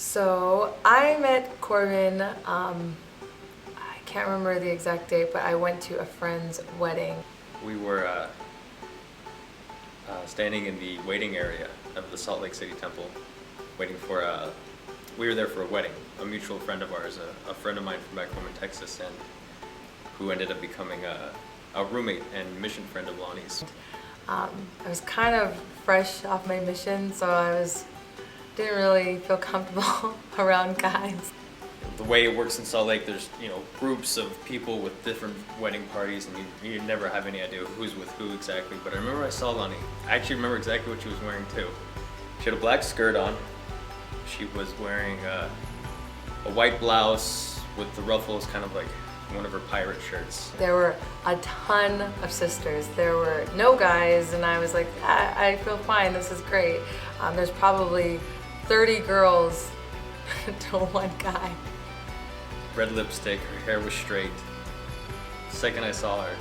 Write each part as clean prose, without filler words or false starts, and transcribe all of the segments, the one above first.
So I met Corbin, I can't remember the exact date, but I went to a friend's wedding. We were standing in the waiting area of the Salt Lake City Temple, waiting for we were there for a wedding. A mutual friend of ours, a friend of mine from back home in Texas, and who ended up becoming a roommate and mission friend of Loni's. I was kind of fresh off my mission, so didn't really feel comfortable around guys. The way it works in Salt Lake, there's groups of people with different wedding parties, and you never have any idea who's with who exactly. But I remember I saw Loni. I actually remember exactly what she was wearing too. She had a black skirt on. She was wearing a white blouse with the ruffles, kind of like one of her pirate shirts. There were a ton of sisters. There were no guys, and I was like, I feel fine, this is great. There's probably 30 girls to one guy. Red lipstick, her hair was straight. The second I saw her,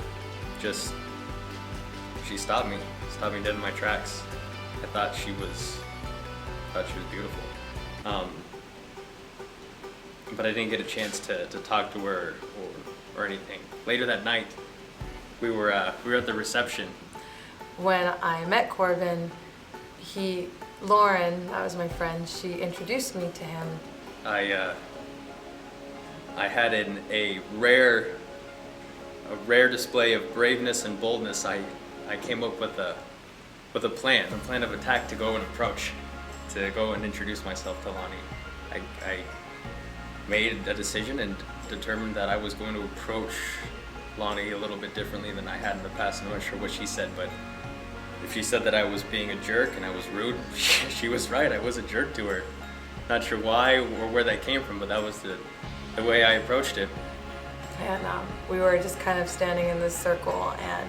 she stopped me dead in my tracks. I thought she was beautiful. But I didn't get a chance to talk to her or anything. Later that night, we were at the reception. When I met Corbin, Lauren, that was my friend, she introduced me to him. I had a rare display of braveness and boldness. I came up with a plan of attack to go and approach, to go and introduce myself to Loni. I made a decision and determined that I was going to approach Loni a little bit differently than I had in the past. I'm not sure what she said, but if she said that I was being a jerk and I was rude, she was right. I was a jerk to her. Not sure why or where that came from, but that was the way I approached it. And we were just kind of standing in this circle, and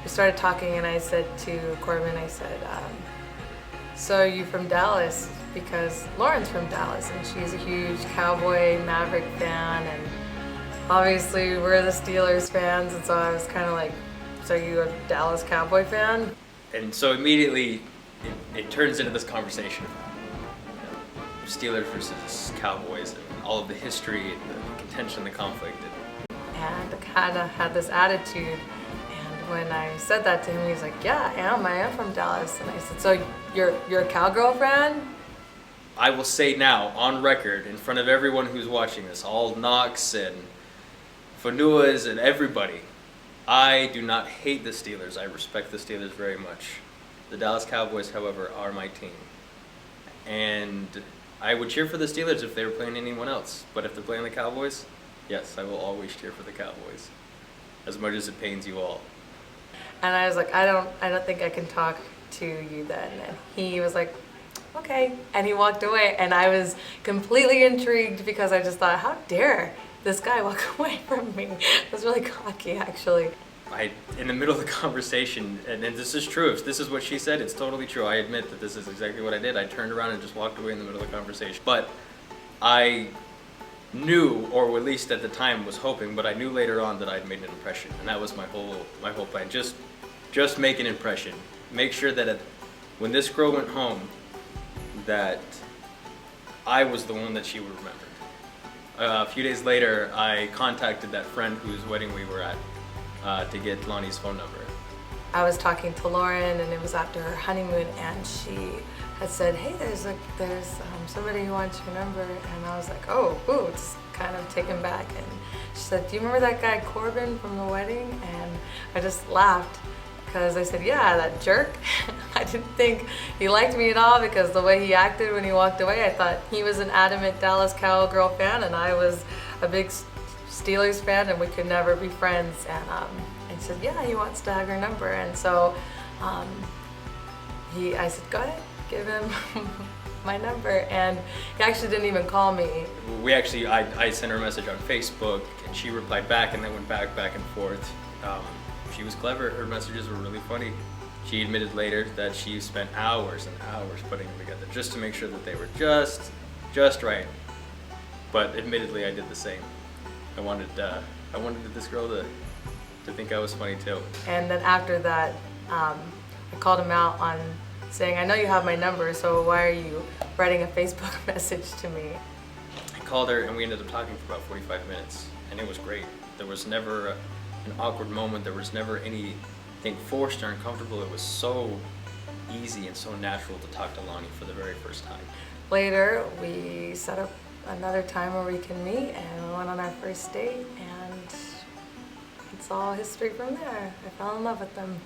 we started talking, and I said to Corbin, I said, so are you from Dallas? Because Lauren's from Dallas, and she's a huge Cowboy Maverick fan, and obviously we're the Steelers fans, and so I was kind of like, so are you a Dallas Cowboy fan? And so immediately it turns into this conversation. Steelers versus Cowboys, and all of the history, and the contention, the conflict. And I kind of had this attitude, and when I said that to him, he was like, yeah, I am from Dallas. And I said, so you're a Cowgirl fan? I will say now, on record, in front of everyone who's watching this, all Knox and Fanuas and everybody, I do not hate the Steelers. I respect the Steelers very much. The Dallas Cowboys, however, are my team. And I would cheer for the Steelers if they were playing anyone else. But if they're playing the Cowboys, yes, I will always cheer for the Cowboys, as much as it pains you all. And I was like, I don't think I can talk to you then. And he was like, okay. And he walked away, and I was completely intrigued because I just thought, how dare this guy walk away from me? It was really cocky, actually. In the middle of the conversation, and this is true, if this is what she said, it's totally true. I admit that this is exactly what I did. I turned around and just walked away in the middle of the conversation. But I knew, or at least at the time was hoping, but I knew later on that I'd made an impression, and that was my whole plan. Just make an impression. Make sure that when this girl went home, that I was the one that she would remember. A few days later, I contacted that friend whose wedding we were at to get Loni's phone number. I was talking to Lauren, and it was after her honeymoon, and she had said, hey, there's somebody who wants your number. And I was like, oh, ooh, it's kind of taken back. And she said, do you remember that guy Corbin from the wedding? And I just laughed because I said, yeah, that jerk. I didn't think he liked me at all because the way he acted when he walked away, I thought he was an adamant Dallas Cowgirl fan, and I was a big Steelers fan, and we could never be friends. And he said, yeah, he wants to have your number. And so I said, go ahead, give him my number. And he actually didn't even call me. I sent her a message on Facebook, and she replied back, and then went back and forth. She was clever. Her messages were really funny. She admitted later that she spent hours and hours putting them together just to make sure that they were just right. But admittedly, I did the same. I wanted this girl to think I was funny too. And then after that, I called him out on saying, I know you have my number, so why are you writing a Facebook message to me? I called her and we ended up talking for about 45 minutes, and it was great. There was never an awkward moment. There was never anything forced or uncomfortable. It was so easy and so natural to talk to Loni for the very first time. Later, we set up another time where we can meet, and we went on our first date, and it's all history from there. I fell in love with them.